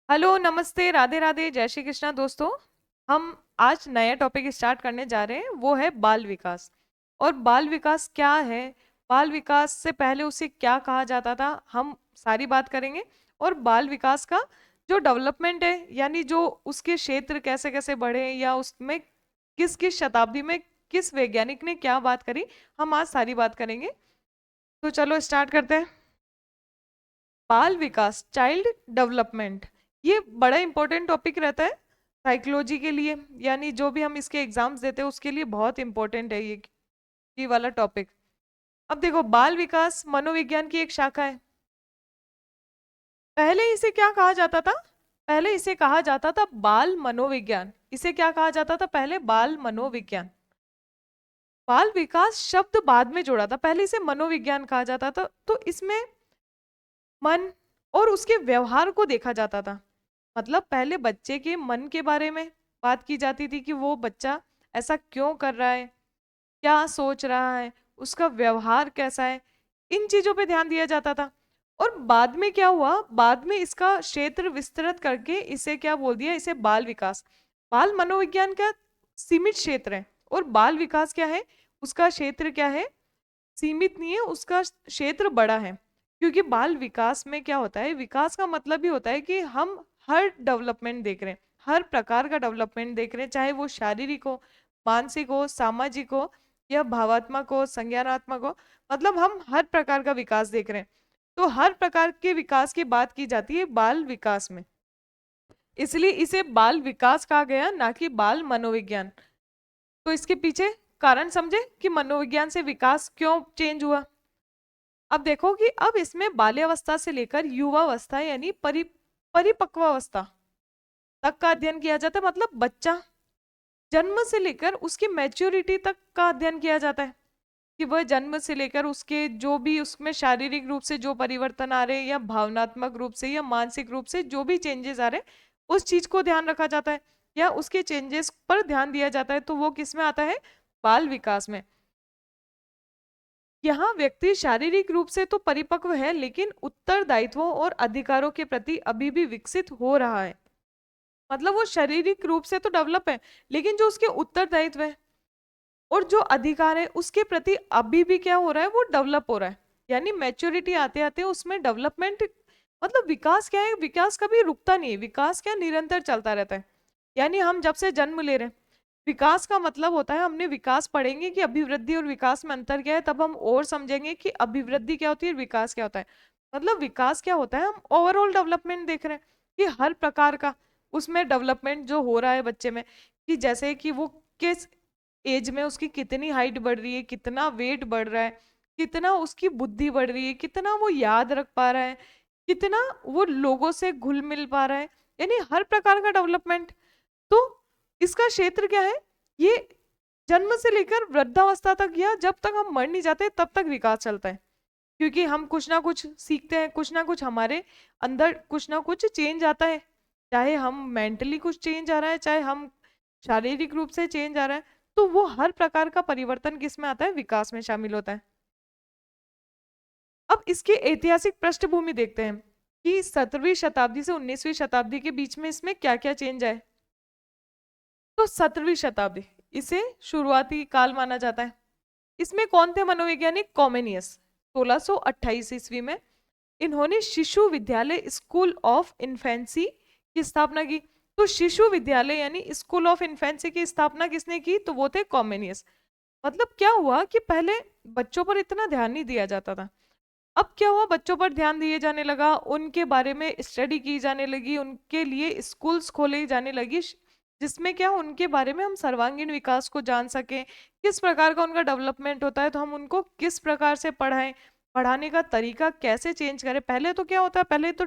Hello, नमस्ते, राधे राधे, जय श्री कृष्णा दोस्तों। हम आज नया टॉपिक स्टार्ट करने जा रहे हैं, वो है बाल विकास। और बाल विकास क्या है, बाल विकास से पहले उसे क्या कहा जाता था, हम सारी बात करेंगे। और बाल विकास का जो डेवलपमेंट है, यानी जो उसके क्षेत्र कैसे कैसे बढ़े, या उसमें किस किस शताब्दी में किस वैज्ञानिक ने क्या बात करी, हम आज सारी बात करेंगे। तो चलो स्टार्ट करते हैं। बाल विकास, चाइल्ड डेवलपमेंट, ये बड़ा इंपॉर्टेंट टॉपिक रहता है साइकोलॉजी के लिए, यानी जो भी हम इसके एग्जाम्स देते हैं उसके लिए बहुत इंपॉर्टेंट है ये वाला टॉपिक। अब देखो, बाल विकास मनोविज्ञान की एक शाखा है। पहले इसे क्या कहा जाता था? पहले इसे कहा जाता था बाल मनोविज्ञान। इसे क्या कहा जाता था पहले? बाल मनोविज्ञान। बाल विकास शब्द बाद में जोड़ा था, पहले इसे मनोविज्ञान कहा जाता था। तो इसमें मन और उसके व्यवहार को देखा जाता था। मतलब पहले बच्चे के मन के बारे में बात की जाती थी कि वो बच्चा ऐसा क्यों कर रहा है, क्या सोच रहा है, उसका व्यवहार कैसा है, इन चीजों पे ध्यान दिया जाता था। और बाद में क्या हुआ, बाद में इसका क्षेत्र विस्तृत करके इसे क्या बोल दिया, इसे बाल विकास। बाल मनोविज्ञान का सीमित क्षेत्र है, और बाल विकास क्या है, उसका क्षेत्र क्या है, सीमित नहीं है, उसका क्षेत्र बड़ा है। क्योंकि बाल विकास में क्या होता है, विकास का मतलब ही होता है कि हम हर डेवलपमेंट देख रहे हैं, हर प्रकार का डेवलपमेंट देख रहे हैं, चाहे वो शारीरिक हो, मानसिक हो, सामाजिक हो, या भावात्मक हो, संज्ञानात्मक हो। मतलब हम हर प्रकार का विकास देख रहे हैं। तो हर प्रकार के विकास की बात की जाती है बाल विकास में, इसलिए इसे बाल विकास कहा गया, ना कि बाल मनोविज्ञान। तो इसके पीछे कारण समझे कि मनोविज्ञान से विकास क्यों चेंज हुआ। अब देखो कि अब इसमें बाल्यावस्था से लेकर युवावस्था यानी परिपक्वावस्था तक का अध्ययन किया जाता है। मतलब बच्चा जन्म से लेकर उसकी मैच्योरिटी तक का अध्ययन किया जाता है, कि वह जन्म से लेकर उसके जो भी उसमें शारीरिक रूप से जो परिवर्तन आ रहे हैं, या भावनात्मक रूप से या मानसिक रूप से जो भी चेंजेस आ रहे हैं, उस चीज को ध्यान रखा जाता है, या उसके चेंजेस पर ध्यान दिया जाता है। तो वो किस में आता है? बाल विकास में। यहाँ व्यक्ति शारीरिक रूप से तो परिपक्व है, लेकिन उत्तरदायित्वों और अधिकारों के प्रति अभी भी विकसित हो रहा है। मतलब वो शारीरिक रूप से तो डेवलप है, लेकिन जो उसके उत्तरदायित्व है और जो अधिकार है उसके प्रति अभी भी क्या हो रहा है, वो डेवलप हो रहा है। यानी मैच्योरिटी आते आते उसमें डेवलपमेंट, मतलब विकास क्या है, विकास कभी रुकता नहीं है, विकास क्या निरंतर चलता रहता है। यानी हम जब से जन्म ले रहे हैं, विकास का मतलब होता है, हमने विकास पढ़ेंगे कि अभिवृद्धि और विकास में अंतर क्या है, तब हम और समझेंगे कि अभिवृद्धि क्या होती है, विकास क्या होता है। मतलब विकास क्या होता है, हम ओवरऑल डेवलपमेंट देख रहे हैं कि हर प्रकार का उसमें डेवलपमेंट जो हो रहा है बच्चे में, कि जैसे कि वो किस एज में उसकी कितनी हाइट बढ़ रही है, कितना वेट बढ़ रहा है, कितना उसकी बुद्धि बढ़ रही है, कितना वो याद रख पा रहा है, कितना वो लोगों से घुल मिल पा रहा है, यानी हर प्रकार का डेवलपमेंट। तो इसका क्षेत्र क्या है, ये जन्म से लेकर वृद्धावस्था तक, या जब तक हम मर नहीं जाते तब तक विकास चलता है। क्योंकि हम कुछ ना कुछ सीखते हैं, कुछ ना कुछ हमारे अंदर कुछ ना कुछ चेंज आता है, चाहे हम मेंटली कुछ चेंज आ रहा है, चाहे हम शारीरिक रूप से चेंज आ रहा है। तो वो हर प्रकार का परिवर्तन किस में आता है, विकास में शामिल होता है। अब इसकी ऐतिहासिक पृष्ठभूमि देखते हैं कि 17वीं शताब्दी से 19वीं शताब्दी के बीच में इसमें क्या क्या चेंज आए। तो 17वीं शताब्दी, इसे शुरुआती काल माना जाता है। इसमें कौन थे मनोवैज्ञानिक? कॉमेनियस। 1628 ईस्वी में इन्होंने शिशु विद्यालय, स्कूल ऑफ इन्फेंसी की स्थापना की। तो शिशु विद्यालय यानी स्कूल ऑफ इन्फेंसी की स्थापना किसने की? तो वो थे कॉमेनियस। मतलब क्या हुआ कि पहले बच्चों पर इतना ध्यान नहीं दिया जाता था। अब क्या हुआ, बच्चों पर ध्यान दिए जाने लगा, उनके बारे में स्टडी की जाने लगी, उनके लिए स्कूल्स खोले जाने लगी, जिसमें क्या उनके बारे में हम सर्वांगीण विकास को जान सकें, किस प्रकार का उनका डेवलपमेंट होता है, तो हम उनको किस प्रकार से पढ़ाएं, पढ़ाने का तरीका कैसे चेंज करें। पहले तो क्या होता है, पहले तो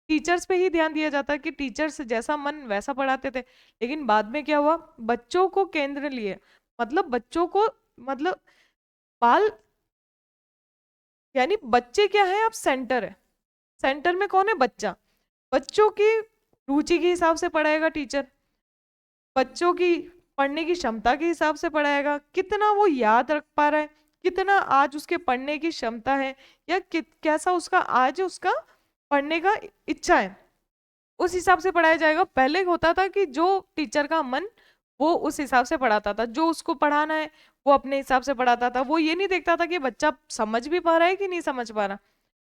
टीचर्स पे ही ध्यान दिया जाता है कि टीचर्स जैसा मन वैसा पढ़ाते थे। लेकिन बाद में क्या हुआ, बच्चों को केंद्र लिए, मतलब बच्चों को, मतलब बाल यानी बच्चे क्या है, अब सेंटर है। सेंटर में कौन है? बच्चा। बच्चों की रुचि के हिसाब से पढ़ाएगा टीचर, बच्चों की पढ़ने की क्षमता के हिसाब से पढ़ाएगा, कितना वो याद रख पा रहा है, कितना आज उसके पढ़ने की क्षमता है, या कैसा उसका आज उसका पढ़ने का इच्छा है। उस हिसाब से पढ़ाया जाएगा। पहले होता था कि जो टीचर का मन, वो उस हिसाब से पढ़ाता था, जो उसको पढ़ाना है वो अपने हिसाब से पढ़ाता था। वो ये नहीं देखता था कि बच्चा समझ भी पा रहा है कि नहीं समझ पा रहा।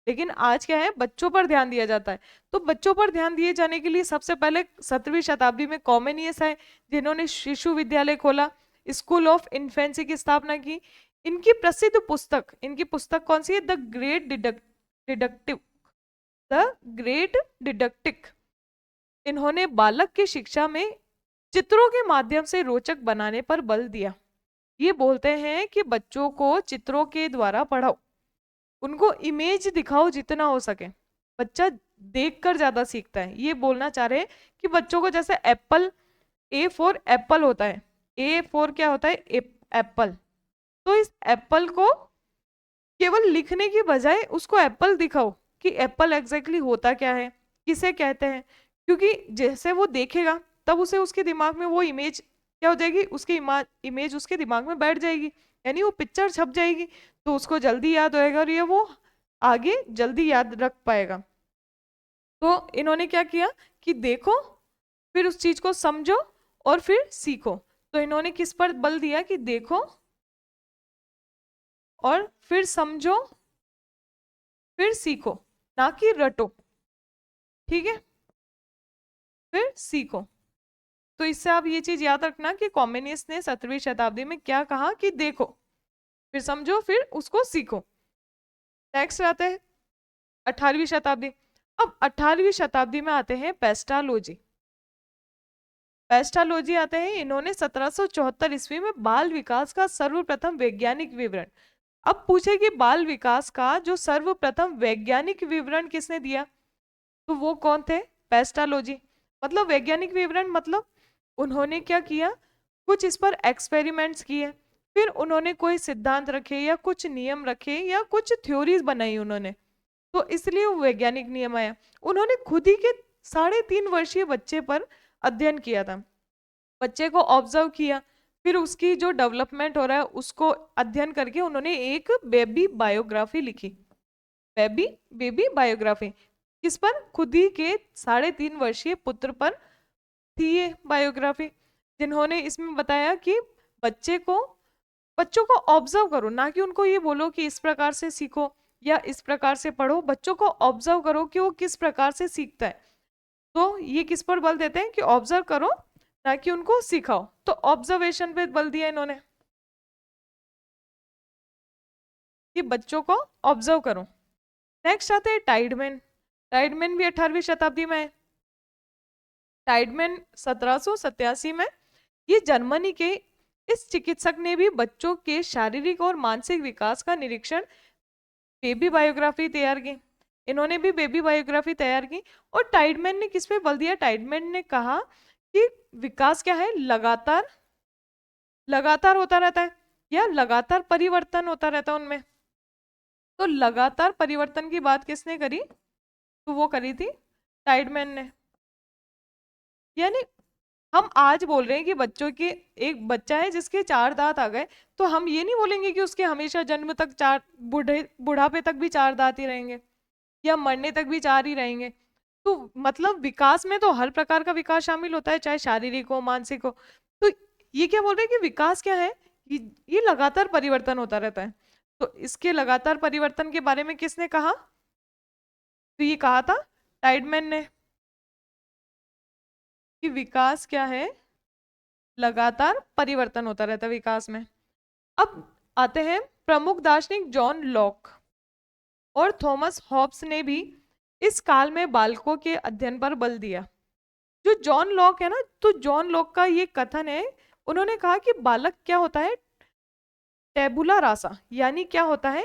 लेकिन आज क्या है, बच्चों पर ध्यान दिया जाता है। तो बच्चों पर ध्यान दिए जाने के लिए सबसे पहले 17वीं शताब्दी में कॉमेनियस है, जिन्होंने शिशु विद्यालय खोला, स्कूल ऑफ इन्फेंसी की स्थापना की। इनकी पुस्तक कौन सी है? Deductive the great didactic. इन्होंने बालक की शिक्षा में चित्रों के माध्यम से रोचक बनाने पर बल दिया। ये बोलते हैं कि बच्चों को चित्रों के द्वारा पढ़ाओ, उनको इमेज दिखाओ जितना हो सके। बच्चा देखकर ज्यादा सीखता है। ये बोलना चाह रहे हैं कि बच्चों को जैसे एप्पल, ए फॉर एप्पल होता है, ए फॉर क्या होता है? एप्पल। तो इस एप्पल को केवल लिखने की बजाय उसको एप्पल दिखाओ कि एप्पल एग्जैक्टली होता क्या है, किसे कहते हैं। क्योंकि जैसे वो देखेगा तब उसे उसके दिमाग में वो इमेज क्या हो जाएगी, उसकी इमेज उसके दिमाग में बैठ जाएगी, यानी वो पिक्चर छप जाएगी, तो उसको जल्दी याद होएगा और ये वो आगे जल्दी याद रख पाएगा। तो इन्होंने क्या किया कि देखो, फिर उस चीज को समझो और फिर सीखो। तो इन्होंने किस पर बल दिया कि देखो और फिर समझो फिर सीखो, ना कि रटो। ठीक है, फिर सीखो। तो इससे आप ये चीज याद रखना कि कॉम्युनिस्ट ने 17वीं शताब्दी में क्या कहा कि देखो, फिर समझो, फिर उसको सीखो। नेक्स्ट आते हैं 18वीं शताब्दी। अब 18वीं शताब्दी में आते हैं पेस्टालोजी। पेस्टालोजी आते हैं, इन्होंने 1774 ईस्वी में बाल विकास का सर्वप्रथम वैज्ञानिक विवरण। अब पूछे कि बाल विकास का जो सर्वप्रथम वैज्ञानिक विवरण किसने दिया, तो वो कौन थे? पेस्टालोजी। मतलब वैज्ञानिक विवरण मतलब उन्होंने क्या किया, कुछ इस पर एक्सपेरिमेंट्स किए, फिर उन्होंने कोई सिद्धांत रखे या कुछ नियम रखे या कुछ थ्योरीज बनाई उन्होंने, तो इसलिए वो वैज्ञानिक नियम आया। उन्होंने खुद ही के 3.5 वर्षीय बच्चे पर अध्ययन किया था, बच्चे को ऑब्जर्व किया, फिर उसकी जो डेवलपमेंट हो रहा है उसको अध्ययन करके उन्होंने एक बेबी बायोग्राफी लिखी। बेबी बेबी बायोग्राफी किस पर? खुद ही के 3.5 वर्षीय पुत्र पर थी ये बायोग्राफी, जिन्होंने इसमें बताया कि बच्चों को ऑब्जर्व करो, ना कि उनको ये बोलो कि इस प्रकार से सीखो या इस प्रकार से पढ़ो। बच्चों को ऑब्जर्व करो कि वो किस प्रकार से सीखता है। तो ये किस पर बल देते हैं कि ऑब्जर्व करो, ना कि उनको सिखाओ। तो ऑब्जर्वेशन पे बल दिया इन्होंने कि बच्चों को ऑब्जर्व करो। नेक्स्ट आते हैं टाइडमैन। टाइडमैन भी 18वीं शताब्दी में है। टाइडमैन 1787 में, ये जर्मनी के इस चिकित्सक ने भी बच्चों के शारीरिक और मानसिक विकास का निरीक्षण, बेबी बायोग्राफी तैयार की। इन्होंने भी बेबी बायोग्राफी तैयार की। और टाइडमैन ने किस पे बल दिया? टाइडमैन ने कहा कि विकास क्या है, लगातार लगातार होता रहता है या लगातार परिवर्तन होता रहता है उनमें। तो लगातार परिवर्तन की बात किसने करी? तो वो करी थी टाइडमैन ने। यानी हम आज बोल रहे हैं कि बच्चों के, एक बच्चा है जिसके 4 दांत आ गए, तो हम ये नहीं बोलेंगे कि उसके हमेशा जन्म तक बुढ़ापे तक भी 4 दांत ही रहेंगे या मरने तक भी 4 ही रहेंगे। तो मतलब विकास में तो हर प्रकार का विकास शामिल होता है, चाहे शारीरिक हो मानसिक हो। तो ये क्या बोल रहे हैं कि विकास क्या है, ये लगातार परिवर्तन होता रहता है। तो इसके लगातार परिवर्तन के बारे में किसने कहा? तो ये कहा था टाइडमैन ने कि विकास क्या है, लगातार परिवर्तन होता रहता है विकास में। अब आते हैं प्रमुख दार्शनिक जॉन लॉक और थॉमस हॉब्स ने भी इस काल में बालकों के अध्ययन पर बल दिया। जो जॉन लॉक है ना, तो जॉन लॉक का ये कथन है, उन्होंने कहा कि बालक क्या होता है, टेबुला रासा, यानी क्या होता है,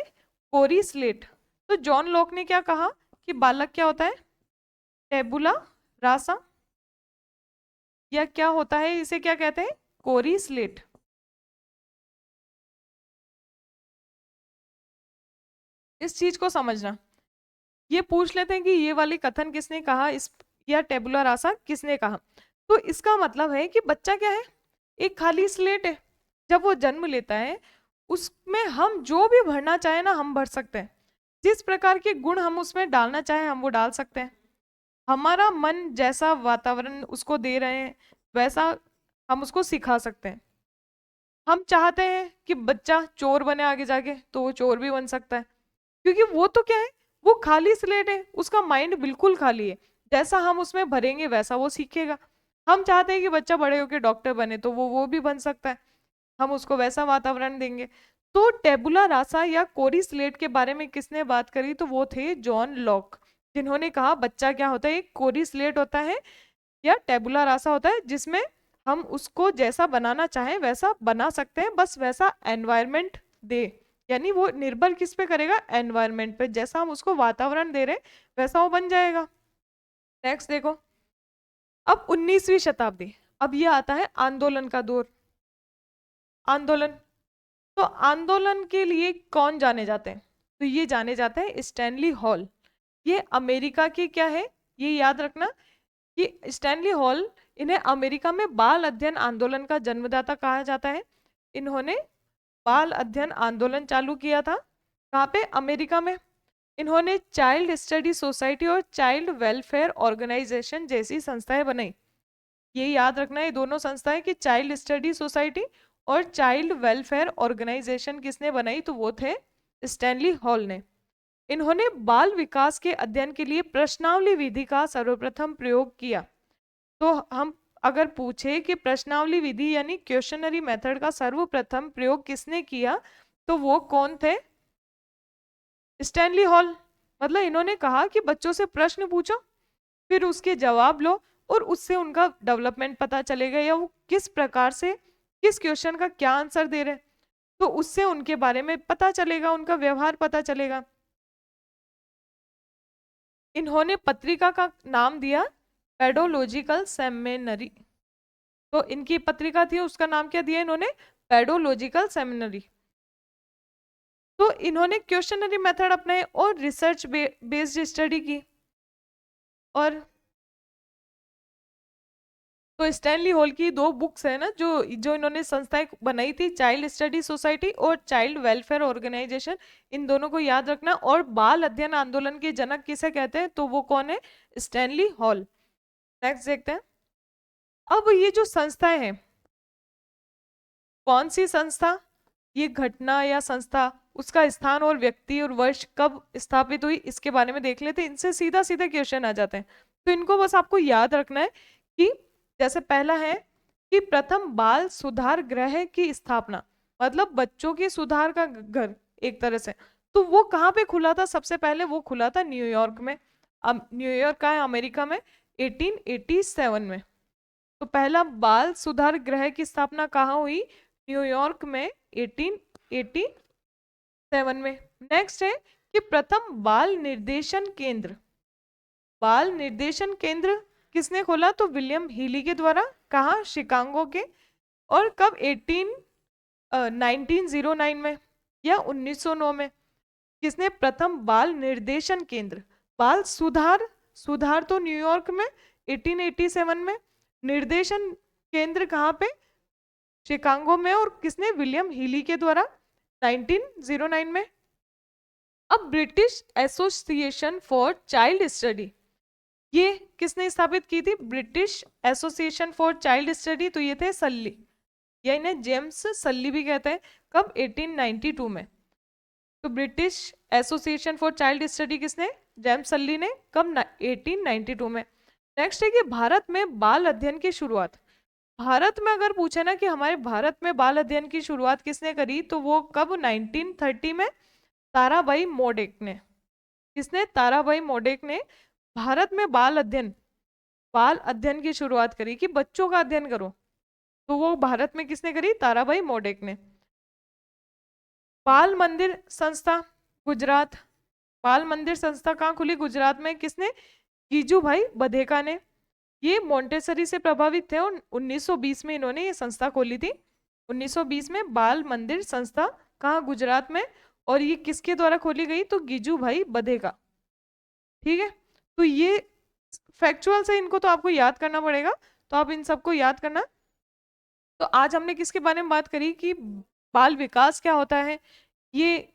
कोरी स्लेट। तो जॉन लॉक ने क्या कहा कि बालक क्या होता है, टेबुला रासा, या क्या होता है, इसे क्या कहते हैं, कोरी स्लेट। इस चीज को समझना। ये पूछ लेते हैं कि ये वाली कथन किसने कहा, इस या टेबुला रासा किसने कहा। तो इसका मतलब है कि बच्चा क्या है, एक खाली स्लेट है। जब वो जन्म लेता है उसमें हम जो भी भरना चाहे ना हम भर सकते हैं, जिस प्रकार के गुण हम उसमें डालना चाहे हम वो डाल सकते हैं। हमारा मन जैसा वातावरण उसको दे रहे हैं वैसा हम उसको सिखा सकते हैं। हम चाहते हैं कि बच्चा चोर बने आगे जाके, तो वो चोर भी बन सकता है, क्योंकि वो तो क्या है, वो खाली स्लेट है, उसका माइंड बिल्कुल खाली है, जैसा हम उसमें भरेंगे वैसा वो सीखेगा। हम चाहते हैं कि बच्चा बड़े होकर डॉक्टर बने, तो वो भी बन सकता है, हम उसको वैसा वातावरण देंगे। तो टेबुला रासा या कोरी स्लेट के बारे में किसने बात करी, तो वो थे जॉन लॉक, जिन्होंने कहा बच्चा क्या होता है, एक कोरी स्लेट होता है या टेबुला रासा होता है, जिसमें हम उसको जैसा बनाना चाहें वैसा बना सकते हैं, बस वैसा एनवायरनमेंट दे। यानी वो निर्भर किस पे करेगा, एनवायरनमेंट पे, जैसा हम उसको वातावरण दे रहे हैं वैसा वो बन जाएगा। नेक्स्ट देखो, अब 19वीं शताब्दी, अब ये आता है आंदोलन का दौर। आंदोलन, तो आंदोलन के लिए कौन जाने जाते हैं, तो ये जाने जाते हैं स्टैनली हॉल। ये अमेरिका के क्या है, ये याद रखना कि स्टैनली हॉल, इन्हें अमेरिका में बाल अध्ययन आंदोलन का जन्मदाता कहा जाता है। इन्होंने बाल अध्ययन आंदोलन चालू किया था, कहाँ पे, अमेरिका में। इन्होंने चाइल्ड स्टडी सोसाइटी और चाइल्ड वेलफेयर ऑर्गेनाइजेशन जैसी संस्थाएं बनाई। ये याद रखना, ये दोनों संस्थाएं कि चाइल्ड स्टडी सोसाइटी और चाइल्ड वेलफेयर ऑर्गेनाइजेशन किसने बनाई, तो वो थे स्टैनली हॉल ने। इन्होंने बाल विकास के अध्ययन के लिए प्रश्नावली विधि का सर्वप्रथम प्रयोग किया। तो हम अगर पूछे कि प्रश्नावली विधि यानी क्वेश्चनरी मेथड का सर्वप्रथम प्रयोग किसने किया, तो वो कौन थे, स्टैनली हॉल। मतलब इन्होंने कहा कि बच्चों से प्रश्न पूछो, फिर उसके जवाब लो, और उससे उनका डेवलपमेंट पता चलेगा, या वो किस प्रकार से किस क्वेश्चन का क्या आंसर दे रहे हैं, तो उससे उनके बारे में पता चलेगा, उनका व्यवहार पता चलेगा। इन्होंने पत्रिका का नाम दिया पेडोलॉजिकल सेमिनरी। तो इनकी पत्रिका थी, उसका नाम क्या दिया इन्होंने, पेडोलॉजिकल सेमिनरी। तो इन्होंने क्वेश्चनरी मेथड अपनाए और रिसर्च बेस्ड स्टडी की। और तो स्टैनली हॉल की दो बुक्स है ना, जो जो इन्होंने संस्थाएं बनाई थी, चाइल्ड स्टडी सोसाइटी और चाइल्ड वेलफेयर ऑर्गेनाइजेशन, इन दोनों को याद रखना। और बाल अध्ययन आंदोलन के जनक किसे कहते हैं, तो वो कौन है, स्टैनली हॉल। नेक्स्ट देखते हैं। अब ये जो संस्थाएं हैं, कौन सी संस्था, ये घटना या संस्था, उसका स्थान और व्यक्ति और वर्ष कब स्थापित हुई, इसके बारे में देख लेते हैं। इनसे सीधा सीधा क्वेश्चन आ जाते हैं, तो इनको बस आपको याद रखना है कि जैसे पहला है कि प्रथम बाल सुधार गृह की स्थापना, मतलब बच्चों के सुधार का घर एक तरह से, तो वो कहाँ पे खुला था, सबसे पहले वो खुला था न्यूयॉर्क में। अब न्यूयॉर्क का है, अमेरिका में, 1887 में। तो पहला बाल सुधार गृह की स्थापना कहाँ हुई, न्यूयॉर्क में 1887 में। नेक्स्ट है कि प्रथम बाल निर्देशन केंद्र, बाल निर्देशन केंद्र किसने खोला, तो विलियम हीली के द्वारा, कहाँ, शिकागो के। और कब, 1909 में या 1909 में। किसने प्रथम बाल निर्देशन केंद्र, बाल सुधार, सुधार तो न्यूयॉर्क में 1887 में, निर्देशन केंद्र कहाँ पे, शिकागो में, और किसने, विलियम हीली के द्वारा 1909 में। अब British association for child study, ये किसने स्थापित की थी, British association for child study, तो ये थे सल्ली, या इन्हें जेम्स सल्ली भी कहते हैं। कब, 1892 में। तो British association for child study किसने, जेम्स सल्ली ने, कब, 1892 में। नेक्स्ट है कि भारत में बाल अध्ययन की शुरुआत, भारत में अगर पूछे ना कि हमारे भारत में बाल अध्ययन की शुरुआत किसने करी, तो वो कब, 1930 में, ताराबाई मोडेक ने। किसने, ताराबाई मोडेक ने भारत में बाल अध्ययन की शुरुआत करी कि बच्चों का अध्ययन करो, तो वो भारत में किसने करी, ताराबाई मोडेक ने। बाल मंदिर संस्था, गुजरात, बाल मंदिर संस्था कहाँ खुली, गुजरात में, किसने, गीजू भाई बधेका ने। ये मोंटेसरी से प्रभावित थे और 1920 में इन्होंने ये संस्था खोली थी। 1920 में बाल मंदिर संस्था, कहाँ, गुजरात में। और ये किसके द्वारा खोली गई, तो गीजू भाई बधेका। ठीक है, तो ये फैक्चुअल से इनको तो आपको याद करना पड़ेगा, तो आप इन सबको याद करना। तो आज हमने किसके बारे में बात करी कि बाल विकास क्या होता है, ये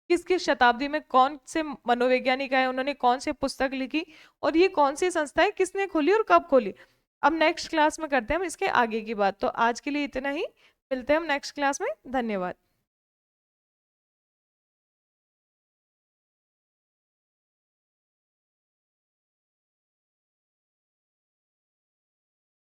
किसकी शताब्दी में कौन से मनोवैज्ञानिक आए, उन्होंने कौन से पुस्तक लिखी, और ये कौन सी संस्था है, किसने खोली और कब खोली। अब नेक्स्ट क्लास में करते हैं हम इसके आगे की बात। तो आज के लिए इतना ही, मिलते हैं हम नेक्स्ट क्लास में। धन्यवाद।